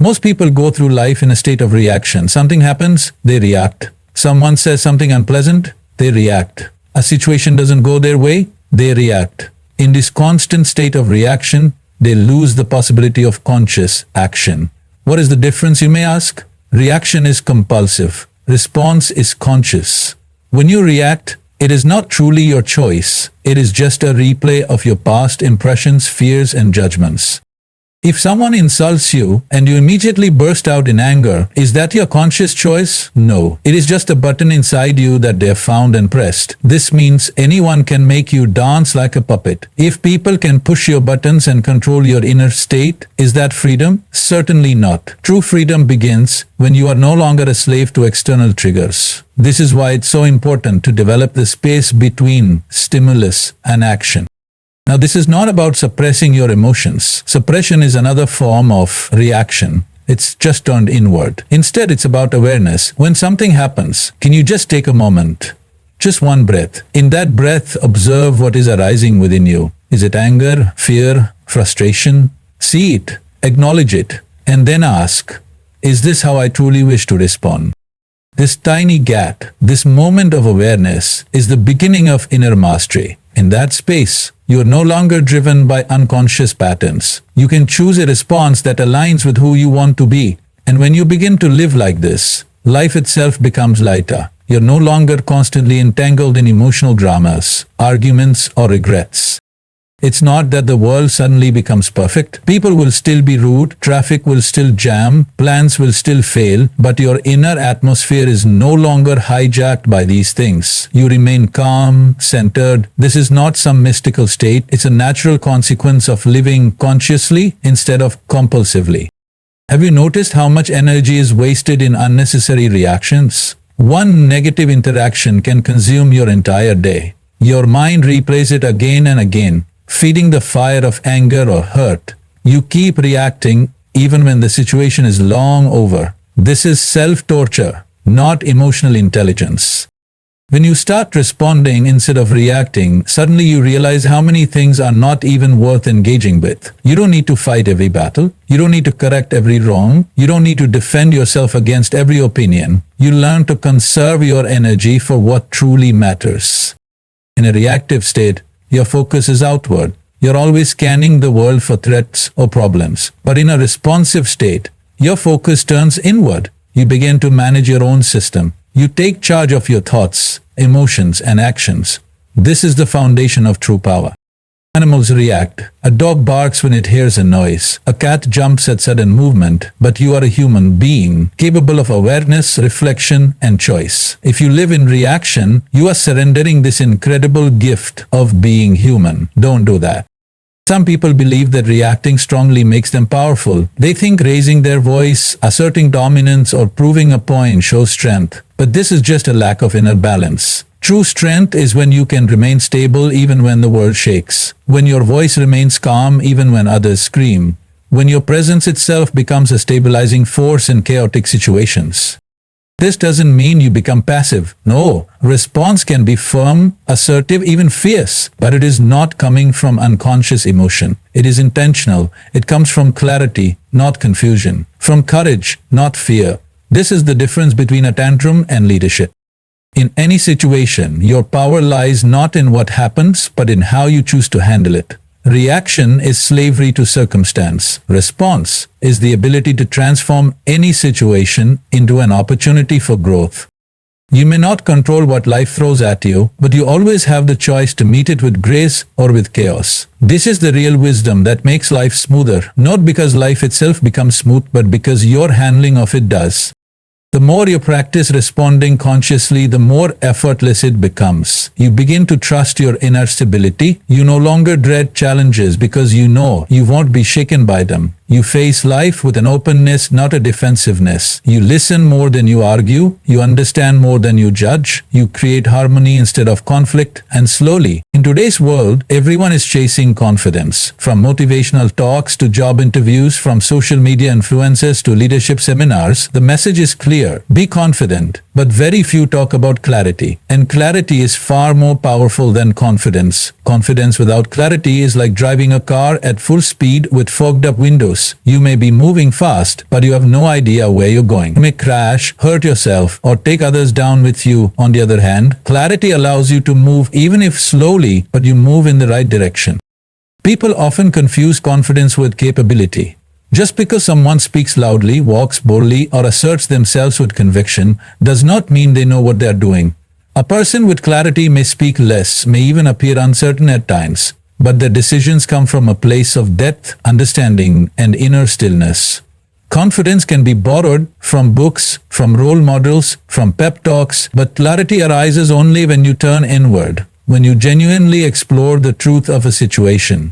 Most people go through life in a state of reaction. Something happens, they react. Someone says something unpleasant, they react. A situation doesn't go their way, they react. In this constant state of reaction, they lose the possibility of conscious action. What is the difference, you may ask? Reaction is compulsive. Response is conscious. When you react, it is not truly your choice. It is just a replay of your past impressions, fears, and judgments. If someone insults you and you immediately burst out in anger, is that your conscious choice? No. It is just a button inside you that they have found and pressed. This means anyone can make you dance like a puppet. If people can push your buttons and control your inner state, is that freedom? Certainly not. True freedom begins when you are no longer a slave to external triggers. This is why it's so important to develop the space between stimulus and action. Now, this is not about suppressing your emotions. Suppression is another form of reaction. It's just turned inward. Instead, it's about awareness. When something happens, can you just take a moment? Just one breath. In that breath, observe what is arising within you. Is it anger, fear, frustration? See it, acknowledge it, and then ask, is this how I truly wish to respond? This tiny gap, this moment of awareness, is the beginning of inner mastery. In that space, you are no longer driven by unconscious patterns. You can choose a response that aligns with who you want to be. And when you begin to live like this, life itself becomes lighter. You're no longer constantly entangled in emotional dramas, arguments, or regrets. It's not that the world suddenly becomes perfect. People will still be rude, traffic will still jam, plans will still fail, but your inner atmosphere is no longer hijacked by these things. You remain calm, centered. This is not some mystical state. It's a natural consequence of living consciously instead of compulsively. Have you noticed how much energy is wasted in unnecessary reactions? One negative interaction can consume your entire day. Your mind replays it again and again, feeding the fire of anger or hurt. You keep reacting even when the situation is long over. This is self-torture, not emotional intelligence. When you start responding instead of reacting, suddenly you realize how many things are not even worth engaging with. You don't need to fight every battle. You don't need to correct every wrong. You don't need to defend yourself against every opinion. You learn to conserve your energy for what truly matters. In a reactive state, your focus is outward. You're always scanning the world for threats or problems. But in a responsive state, your focus turns inward. You begin to manage your own system. You take charge of your thoughts, emotions, and actions. This is the foundation of true power. Animals react. A dog barks when it hears a noise. A cat jumps at sudden movement. But you are a human being, capable of awareness, reflection, and choice. If you live in reaction, you are surrendering this incredible gift of being human. Don't do that. Some people believe that reacting strongly makes them powerful. They think raising their voice, asserting dominance, or proving a point shows strength. But this is just a lack of inner balance. True strength is when you can remain stable even when the world shakes. When your voice remains calm even when others scream. When your presence itself becomes a stabilizing force in chaotic situations. This doesn't mean you become passive. No, response can be firm, assertive, even fierce, but it is not coming from unconscious emotion. It is intentional. It comes from clarity, not confusion. From courage, not fear. This is the difference between a tantrum and leadership. In any situation, your power lies not in what happens, but in how you choose to handle it. Reaction is slavery to circumstance. Response is the ability to transform any situation into an opportunity for growth. You may not control what life throws at you, but you always have the choice to meet it with grace or with chaos. This is the real wisdom that makes life smoother, not because life itself becomes smooth, but because your handling of it does. The more you practice responding consciously, the more effortless it becomes. You begin to trust your inner stability. You no longer dread challenges because you know you won't be shaken by them. You face life with an openness, not a defensiveness. You listen more than you argue. You understand more than you judge. You create harmony instead of conflict. And slowly, in today's world, everyone is chasing confidence. From motivational talks to job interviews, from social media influencers to leadership seminars, the message is clear. Be confident. But very few talk about clarity. And clarity is far more powerful than confidence. Confidence without clarity is like driving a car at full speed with fogged up windows. You may be moving fast, but you have no idea where you're going. You may crash, hurt yourself, or take others down with you. On the other hand, clarity allows you to move even if slowly, but you move in the right direction. People often confuse confidence with capability. Just because someone speaks loudly, walks boldly, or asserts themselves with conviction does not mean they know what they are doing. A person with clarity may speak less, may even appear uncertain at times, but their decisions come from a place of depth, understanding, and inner stillness. Confidence can be borrowed from books, from role models, from pep talks, but clarity arises only when you turn inward, when you genuinely explore the truth of a situation.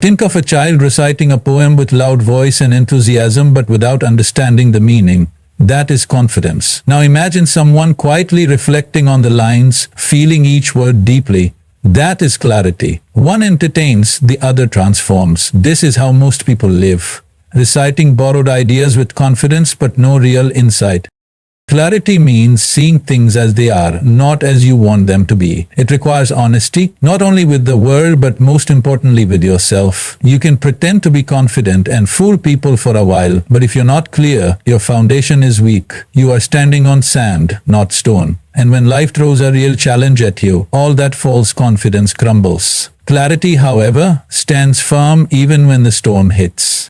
Think of a child reciting a poem with loud voice and enthusiasm but without understanding the meaning. That is confidence. Now imagine someone quietly reflecting on the lines, feeling each word deeply. That is clarity. One entertains, the other transforms. This is how most people live. Reciting borrowed ideas with confidence but no real insight. Clarity means seeing things as they are, not as you want them to be. It requires honesty, not only with the world but most importantly with yourself. You can pretend to be confident and fool people for a while, but if you're not clear, your foundation is weak. You are standing on sand, not stone. And when life throws a real challenge at you, all that false confidence crumbles. Clarity, however, stands firm even when the storm hits.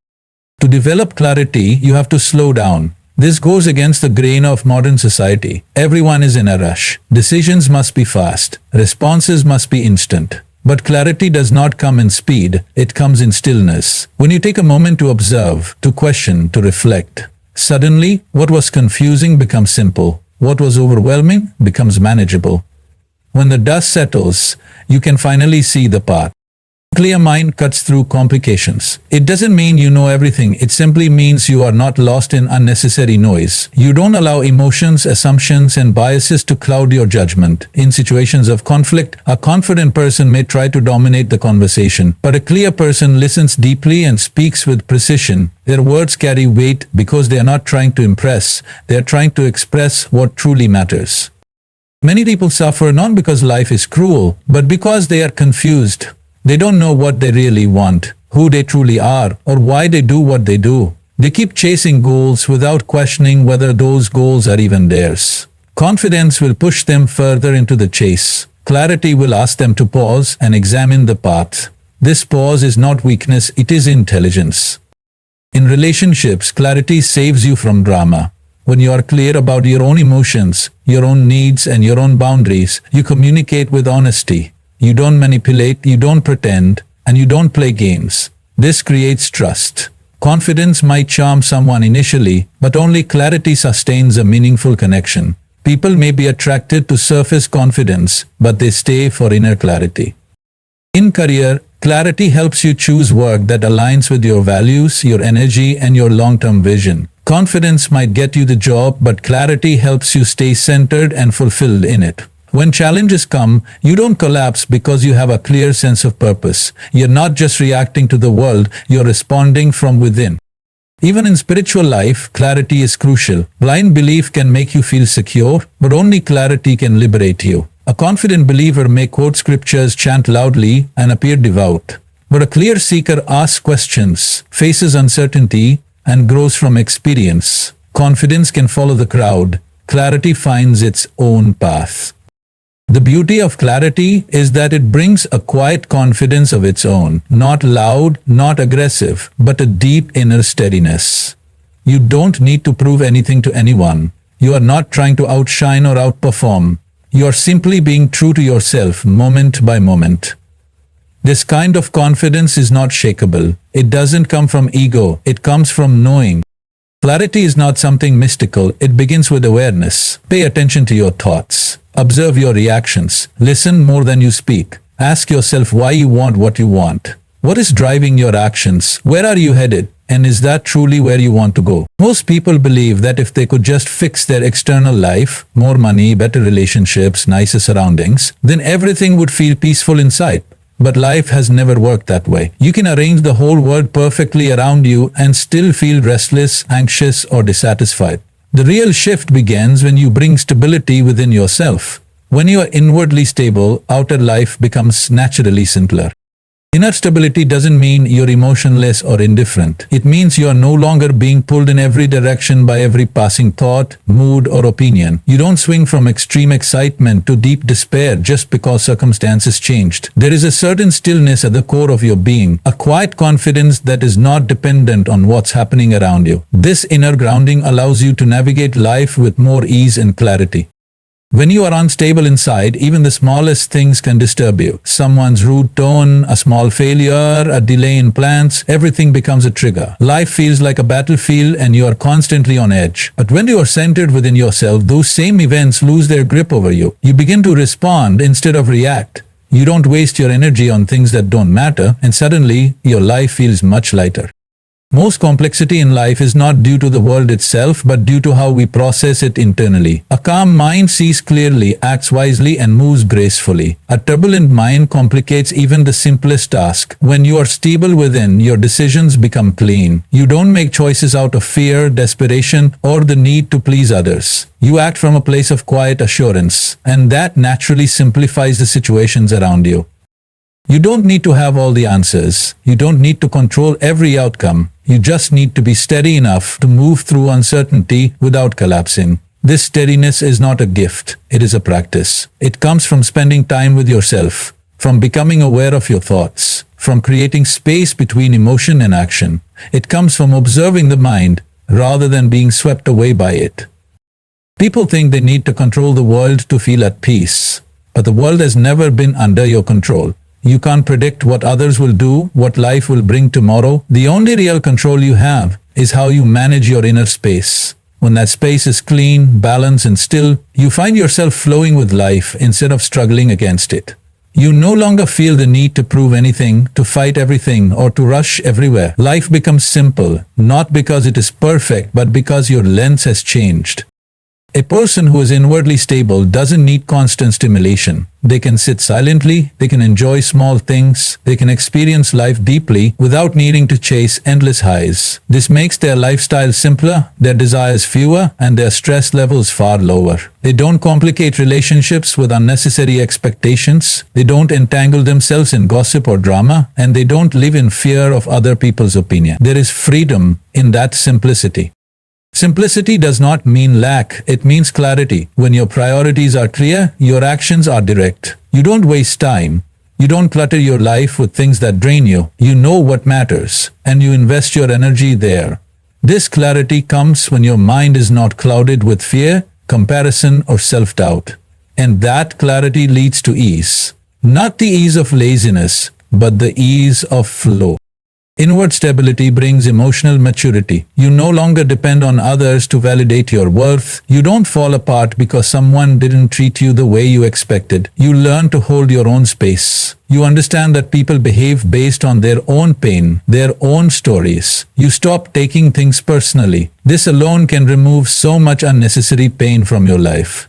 To develop clarity, you have to slow down. This goes against the grain of modern society. Everyone is in a rush. Decisions must be fast. Responses must be instant. But clarity does not come in speed. It comes in stillness. When you take a moment to observe, to question, to reflect, suddenly what was confusing becomes simple. What was overwhelming becomes manageable. When the dust settles, you can finally see the path. Clear mind cuts through complications. It doesn't mean you know everything. It simply means you are not lost in unnecessary noise. You don't allow emotions, assumptions, and biases to cloud your judgment. In situations of conflict, a confident person may try to dominate the conversation, but a clear person listens deeply and speaks with precision. Their words carry weight because they are not trying to impress. They are trying to express what truly matters. Many people suffer not because life is cruel, but because they are confused. They don't know what they really want, who they truly are, or why they do what they do. They keep chasing goals without questioning whether those goals are even theirs. Confidence will push them further into the chase. Clarity will ask them to pause and examine the path. This pause is not weakness, it is intelligence. In relationships, clarity saves you from drama. When you are clear about your own emotions, your own needs, and your own boundaries, you communicate with honesty. You don't manipulate, you don't pretend, and you don't play games. This creates trust. Confidence might charm someone initially, but only clarity sustains a meaningful connection. People may be attracted to surface confidence, but they stay for inner clarity. In career, clarity helps you choose work that aligns with your values, your energy, and your long-term vision. Confidence might get you the job, but clarity helps you stay centered and fulfilled in it. When challenges come, you don't collapse because you have a clear sense of purpose. You're not just reacting to the world, you're responding from within. Even in spiritual life, clarity is crucial. Blind belief can make you feel secure, but only clarity can liberate you. A confident believer may quote scriptures, chant loudly, and appear devout. But a clear seeker asks questions, faces uncertainty, and grows from experience. Confidence can follow the crowd. Clarity finds its own path. The beauty of clarity is that it brings a quiet confidence of its own, not loud, not aggressive, but a deep inner steadiness. You don't need to prove anything to anyone. You are not trying to outshine or outperform. You are simply being true to yourself moment by moment. This kind of confidence is not shakeable. It doesn't come from ego, it comes from knowing. Clarity is not something mystical, it begins with awareness. Pay attention to your thoughts. Observe your reactions. Listen more than you speak. Ask yourself why you want what you want. What is driving your actions? Where are you headed? And is that truly where you want to go? Most people believe that if they could just fix their external life, more money, better relationships, nicer surroundings, then everything would feel peaceful inside. But life has never worked that way. You can arrange the whole world perfectly around you and still feel restless, anxious, or dissatisfied. The real shift begins when you bring stability within yourself. When you are inwardly stable, outer life becomes naturally simpler. Inner stability doesn't mean you're emotionless or indifferent. It means you are no longer being pulled in every direction by every passing thought, mood, or opinion. You don't swing from extreme excitement to deep despair just because circumstances changed. There is a certain stillness at the core of your being, a quiet confidence that is not dependent on what's happening around you. This inner grounding allows you to navigate life with more ease and clarity. When you are unstable inside, even the smallest things can disturb you. Someone's rude tone, a small failure, a delay in plans, everything becomes a trigger. Life feels like a battlefield and you are constantly on edge. But when you are centered within yourself, those same events lose their grip over you. You begin to respond instead of react. You don't waste your energy on things that don't matter, and suddenly your life feels much lighter. Most complexity in life is not due to the world itself, but due to how we process it internally. A calm mind sees clearly, acts wisely, and moves gracefully. A turbulent mind complicates even the simplest task. When you are stable within, your decisions become clean. You don't make choices out of fear, desperation, or the need to please others. You act from a place of quiet assurance, and that naturally simplifies the situations around you. You don't need to have all the answers. You don't need to control every outcome. You just need to be steady enough to move through uncertainty without collapsing. This steadiness is not a gift. It is a practice. It comes from spending time with yourself, from becoming aware of your thoughts, from creating space between emotion and action. It comes from observing the mind rather than being swept away by it. People think they need to control the world to feel at peace, but the world has never been under your control. You can't predict what others will do, what life will bring tomorrow. The only real control you have is how you manage your inner space. When that space is clean, balanced, and still, you find yourself flowing with life instead of struggling against it. You no longer feel the need to prove anything, to fight everything, or to rush everywhere. Life becomes simple, not because it is perfect, but because your lens has changed. A person who is inwardly stable doesn't need constant stimulation. They can sit silently, they can enjoy small things, they can experience life deeply without needing to chase endless highs. This makes their lifestyle simpler, their desires fewer, and their stress levels far lower. They don't complicate relationships with unnecessary expectations, they don't entangle themselves in gossip or drama, and they don't live in fear of other people's opinion. There is freedom in that simplicity. Simplicity does not mean lack, it means clarity. When your priorities are clear, your actions are direct. You don't waste time. You don't clutter your life with things that drain you. You know what matters, and you invest your energy there. This clarity comes when your mind is not clouded with fear, comparison, or self-doubt. And that clarity leads to ease. Not the ease of laziness, but the ease of flow. Inward stability brings emotional maturity. You no longer depend on others to validate your worth. You don't fall apart because someone didn't treat you the way you expected. You learn to hold your own space. You understand that people behave based on their own pain, their own stories. You stop taking things personally. This alone can remove so much unnecessary pain from your life.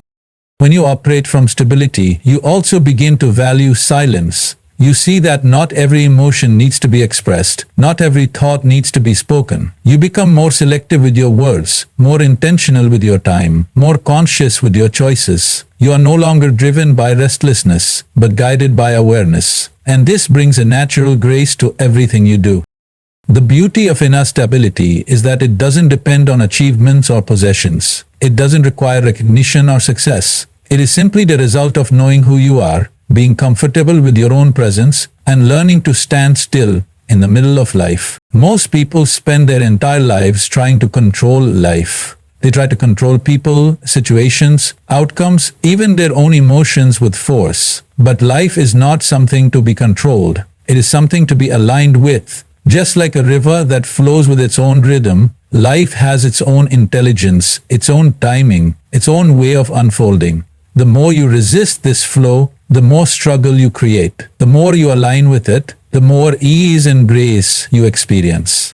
When you operate from stability, you also begin to value silence. You see that not every emotion needs to be expressed, not every thought needs to be spoken. You become more selective with your words, more intentional with your time, more conscious with your choices. You are no longer driven by restlessness, but guided by awareness. And this brings a natural grace to everything you do. The beauty of inner stability is that it doesn't depend on achievements or possessions. It doesn't require recognition or success. It is simply the result of knowing who you are, being comfortable with your own presence, and learning to stand still in the middle of life. Most people spend their entire lives trying to control life. They try to control people, situations, outcomes, even their own emotions with force. But life is not something to be controlled. It is something to be aligned with. Just like a river that flows with its own rhythm, life has its own intelligence, its own timing, its own way of unfolding. The more you resist this flow, the more struggle you create. The more you align with it, the more ease and grace you experience.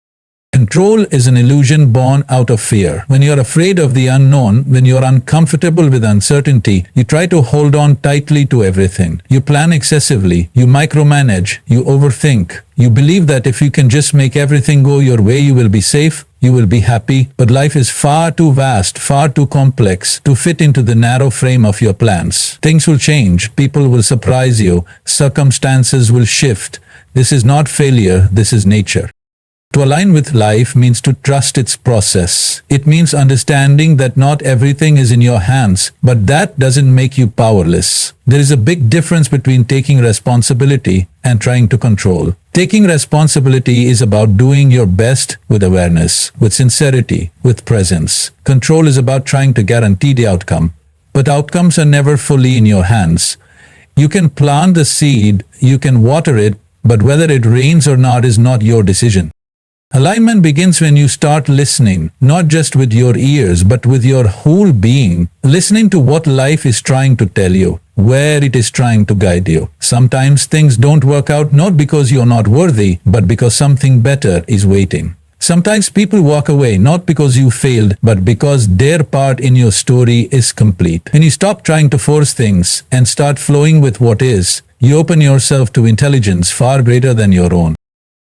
Control is an illusion born out of fear. When you're afraid of the unknown, when you're uncomfortable with uncertainty, you try to hold on tightly to everything. You plan excessively, you micromanage, you overthink. You believe that if you can just make everything go your way, you will be safe, you will be happy. But life is far too vast, far too complex to fit into the narrow frame of your plans. Things will change, people will surprise you, circumstances will shift. This is not failure, this is nature. To align with life means to trust its process. It means understanding that not everything is in your hands, but that doesn't make you powerless. There is a big difference between taking responsibility and trying to control. Taking responsibility is about doing your best with awareness, with sincerity, with presence. Control is about trying to guarantee the outcome. But outcomes are never fully in your hands. You can plant the seed, you can water it, but whether it rains or not is not your decision. Alignment begins when you start listening, not just with your ears, but with your whole being, listening to what life is trying to tell you, where it is trying to guide you. Sometimes things don't work out not because you're not worthy, but because something better is waiting. Sometimes people walk away not because you failed, but because their part in your story is complete. When you stop trying to force things and start flowing with what is, you open yourself to intelligence far greater than your own.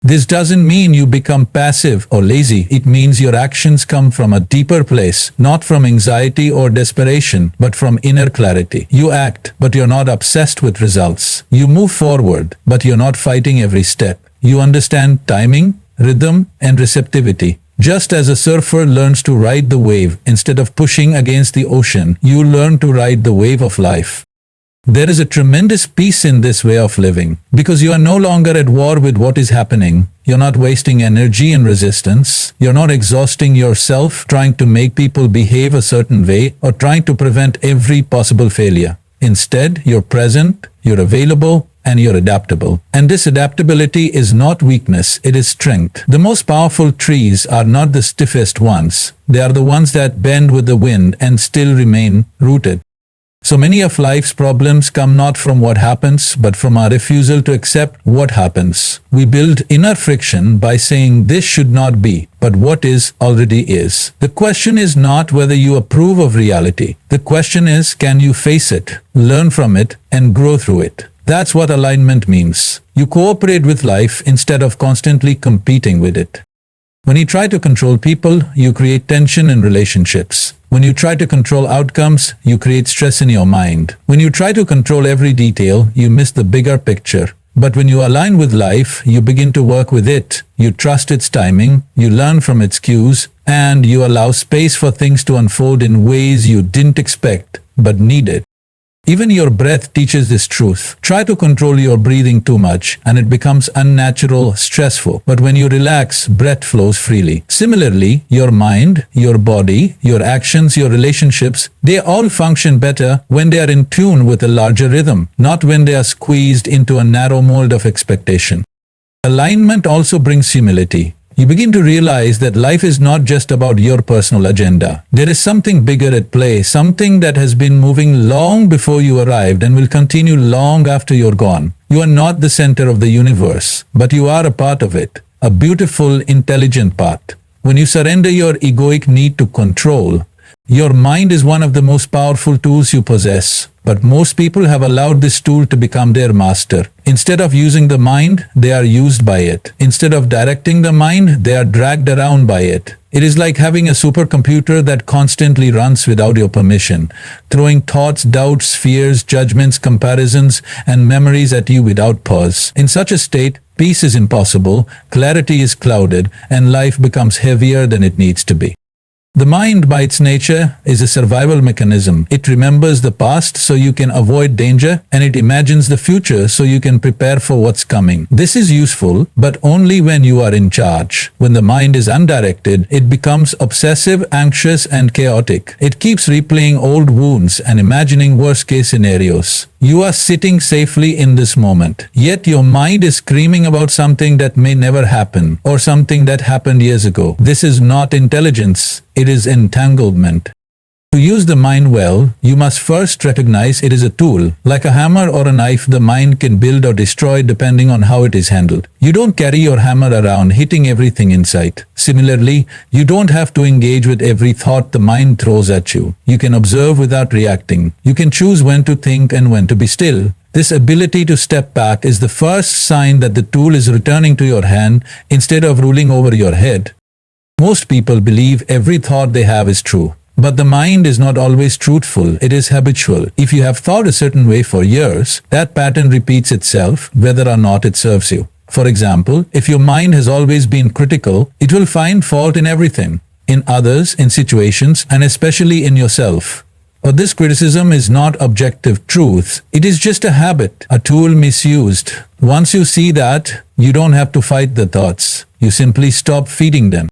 This doesn't mean you become passive or lazy. It means your actions come from a deeper place, not from anxiety or desperation, but from inner clarity. You act, but you're not obsessed with results. You move forward, but you're not fighting every step. You understand timing, rhythm, and receptivity. Just as a surfer learns to ride the wave instead of pushing against the ocean, you learn to ride the wave of life. There is a tremendous peace in this way of living, because you are no longer at war with what is happening. You're not wasting energy in resistance. You're not exhausting yourself trying to make people behave a certain way or trying to prevent every possible failure. Instead, you're present, you're available, and you're adaptable. And this adaptability is not weakness, it is strength. The most powerful trees are not the stiffest ones. They are the ones that bend with the wind and still remain rooted. So many of life's problems come not from what happens, but from our refusal to accept what happens. We build inner friction by saying this should not be, but what is already is. The question is not whether you approve of reality. The question is, can you face it, learn from it, and grow through it? That's what alignment means. You cooperate with life instead of constantly competing with it. When you try to control people, you create tension in relationships. When you try to control outcomes, you create stress in your mind. When you try to control every detail, you miss the bigger picture. But when you align with life, you begin to work with it. You trust its timing, you learn from its cues, and you allow space for things to unfold in ways you didn't expect, but needed. Even your breath teaches this truth. Try to control your breathing too much and it becomes unnatural, stressful. But when you relax, breath flows freely. Similarly, your mind, your body, your actions, your relationships, they all function better when they are in tune with a larger rhythm, not when they are squeezed into a narrow mold of expectation. Alignment also brings humility. You begin to realize that life is not just about your personal agenda. There is something bigger at play, something that has been moving long before you arrived and will continue long after you're gone. You are not the center of the universe, but you are a part of it, a beautiful, intelligent part. When you surrender your egoic need to control, your mind is one of the most powerful tools you possess. But most people have allowed this tool to become their master. Instead of using the mind, they are used by it. Instead of directing the mind, they are dragged around by it. It is like having a supercomputer that constantly runs without your permission, throwing thoughts, doubts, fears, judgments, comparisons, and memories at you without pause. In such a state, peace is impossible, clarity is clouded, and life becomes heavier than it needs to be. The mind, by its nature, is a survival mechanism. It remembers the past so you can avoid danger, and it imagines the future so you can prepare for what's coming. This is useful, but only when you are in charge. When the mind is undirected, it becomes obsessive, anxious, and chaotic. It keeps replaying old wounds and imagining worst-case scenarios. You are sitting safely in this moment, yet your mind is screaming about something that may never happen, or something that happened years ago. This is not intelligence. It is entanglement. To use the mind well, you must first recognize it is a tool. Like a hammer or a knife, the mind can build or destroy depending on how it is handled. You don't carry your hammer around hitting everything in sight. Similarly, you don't have to engage with every thought the mind throws at you. You can observe without reacting. You can choose when to think and when to be still. This ability to step back is the first sign that the tool is returning to your hand instead of ruling over your head. Most people believe every thought they have is true. But the mind is not always truthful, it is habitual. If you have thought a certain way for years, that pattern repeats itself whether or not it serves you. For example, if your mind has always been critical, it will find fault in everything, in others, in situations, and especially in yourself. But this criticism is not objective truth. It is just a habit, a tool misused. Once you see that, you don't have to fight the thoughts. You simply stop feeding them.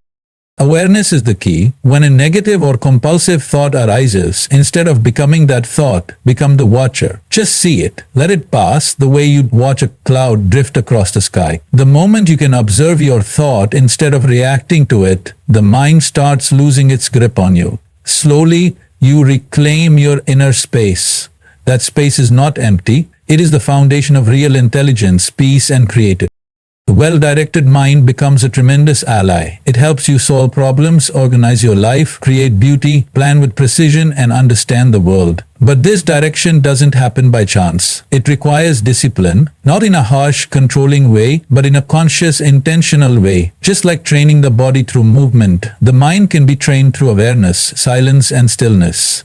Awareness is the key. When a negative or compulsive thought arises, instead of becoming that thought, become the watcher. Just see it. Let it pass the way you'd watch a cloud drift across the sky. The moment you can observe your thought instead of reacting to it, the mind starts losing its grip on you. Slowly, you reclaim your inner space. That space is not empty. It is the foundation of real intelligence, peace, and creativity. The well-directed mind becomes a tremendous ally. It helps you solve problems, organize your life, create beauty, plan with precision, and understand the world. But this direction doesn't happen by chance. It requires discipline, not in a harsh, controlling way, but in a conscious, intentional way. Just like training the body through movement, the mind can be trained through awareness, silence, and stillness.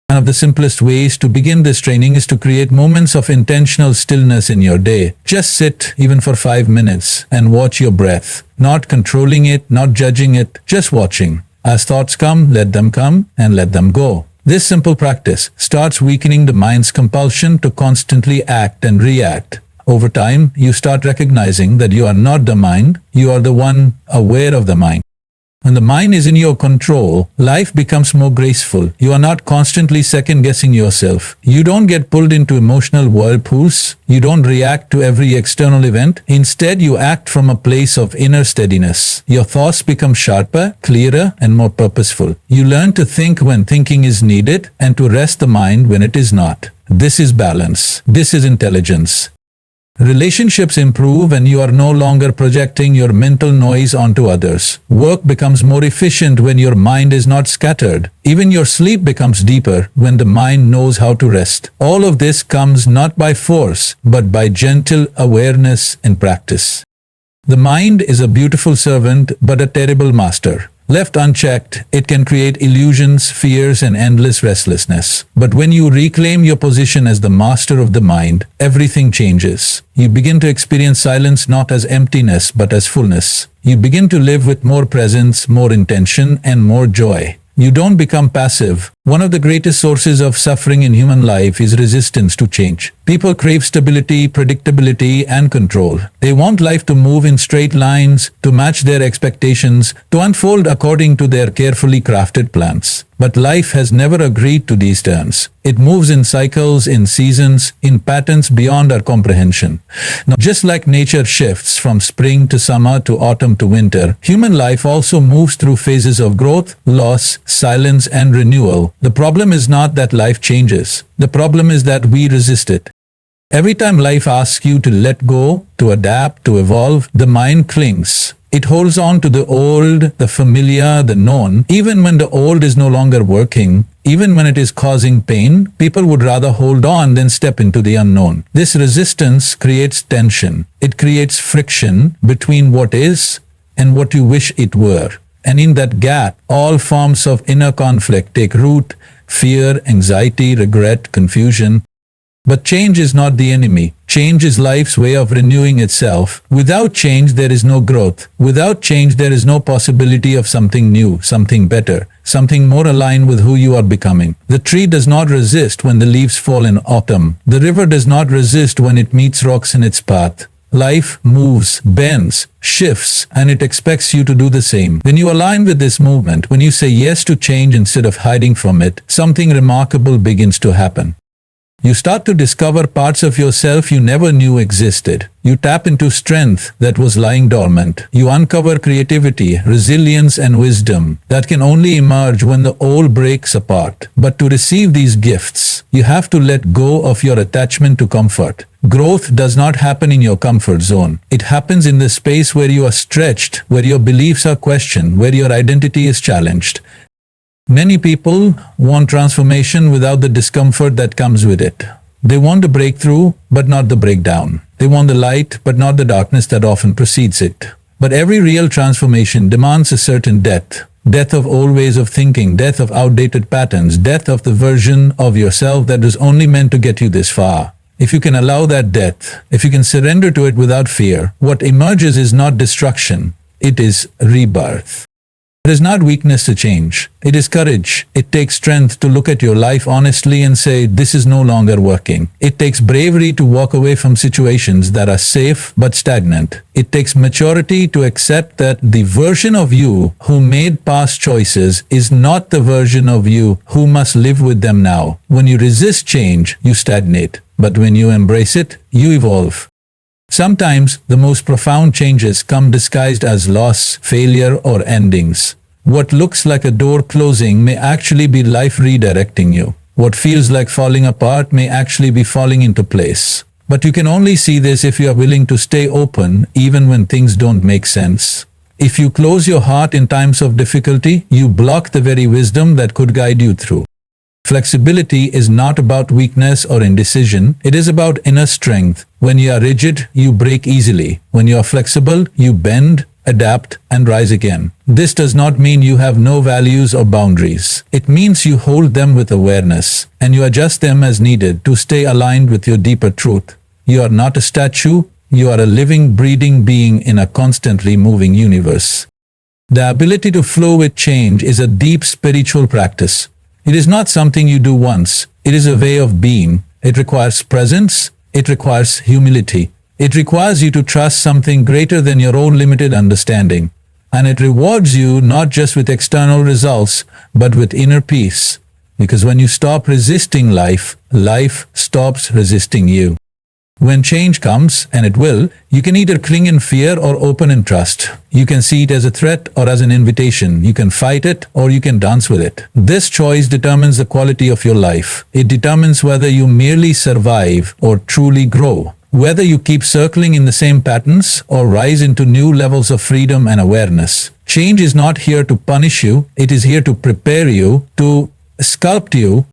One of the simplest ways to begin this training is to create moments of intentional stillness in your day. Just sit, even for 5 minutes, and watch your breath. Not controlling it, not judging it, just watching. As thoughts come, let them come, and let them go. This simple practice starts weakening the mind's compulsion to constantly act and react. Over time, you start recognizing that you are not the mind, you are the one aware of the mind. When the mind is in your control, life becomes more graceful. You are not constantly second-guessing yourself. You don't get pulled into emotional whirlpools. You don't react to every external event. Instead, you act from a place of inner steadiness. Your thoughts become sharper, clearer, and more purposeful. You learn to think when thinking is needed and to rest the mind when it is not. This is balance. This is intelligence. Relationships improve and you are no longer projecting your mental noise onto others. Work becomes more efficient when your mind is not scattered. Even your sleep becomes deeper when the mind knows how to rest. All of this comes not by force, but by gentle awareness and practice. The mind is a beautiful servant, but a terrible master. Left unchecked, it can create illusions, fears, and endless restlessness. But when you reclaim your position as the master of the mind, everything changes. You begin to experience silence not as emptiness, but as fullness. You begin to live with more presence, more intention, and more joy. You don't become passive. One of the greatest sources of suffering in human life is resistance to change. People crave stability, predictability, and control. They want life to move in straight lines, to match their expectations, to unfold according to their carefully crafted plans. But life has never agreed to these terms. It moves in cycles, in seasons, in patterns beyond our comprehension. Now, just like nature shifts from spring to summer to autumn to winter, human life also moves through phases of growth, loss, silence, and renewal. The problem is not that life changes. The problem is that we resist it. Every time life asks you to let go, to adapt, to evolve, the mind clings. It holds on to the old, the familiar, the known. Even when the old is no longer working, even when it is causing pain, people would rather hold on than step into the unknown. This resistance creates tension. It creates friction between what is and what you wish it were. And in that gap, all forms of inner conflict take root: fear, anxiety, regret, confusion. But change is not the enemy. Change is life's way of renewing itself. Without change, there is no growth. Without change, there is no possibility of something new, something better, something more aligned with who you are becoming. The tree does not resist when the leaves fall in autumn. The river does not resist when it meets rocks in its path. Life moves, bends, shifts, and it expects you to do the same. When you align with this movement, when you say yes to change instead of hiding from it, something remarkable begins to happen. You start to discover parts of yourself you never knew existed. You tap into strength that was lying dormant. You uncover creativity, resilience, and wisdom that can only emerge when the old breaks apart. But to receive these gifts, you have to let go of your attachment to comfort. Growth does not happen in your comfort zone. It happens in the space where you are stretched, where your beliefs are questioned, where your identity is challenged. Many people want transformation without the discomfort that comes with it. They want the breakthrough, but not the breakdown. They want the light, but not the darkness that often precedes it. But every real transformation demands a certain death. Death of old ways of thinking, death of outdated patterns, death of the version of yourself that was only meant to get you this far. If you can allow that death, if you can surrender to it without fear, what emerges is not destruction, it is rebirth. It is not weakness to change. It is courage. It takes strength to look at your life honestly and say, this is no longer working. It takes bravery to walk away from situations that are safe but stagnant. It takes maturity to accept that the version of you who made past choices is not the version of you who must live with them now. When you resist change, you stagnate. But when you embrace it, you evolve. Sometimes the most profound changes come disguised as loss, failure, or endings. What looks like a door closing may actually be life redirecting you. What feels like falling apart may actually be falling into place. But you can only see this if you are willing to stay open even when things don't make sense. If you close your heart in times of difficulty, you block the very wisdom that could guide you through. Flexibility is not about weakness or indecision, it is about inner strength. When you are rigid, you break easily. When you are flexible, you bend, adapt, and rise again. This does not mean you have no values or boundaries. It means you hold them with awareness, and you adjust them as needed to stay aligned with your deeper truth. You are not a statue, you are a living, breathing being in a constantly moving universe. The ability to flow with change is a deep spiritual practice. It is not something you do once. It is a way of being. It requires presence. It requires humility. It requires you to trust something greater than your own limited understanding. And it rewards you not just with external results, but with inner peace. Because when you stop resisting life, life stops resisting you. When change comes, and it will, you can either cling in fear or open in trust. You can see it as a threat or as an invitation. You can fight it or you can dance with it. This choice determines the quality of your life. It determines whether you merely survive or truly grow. Whether you keep circling in the same patterns or rise into new levels of freedom and awareness. Change is not here to punish you. It is here to prepare you, to sculpt you,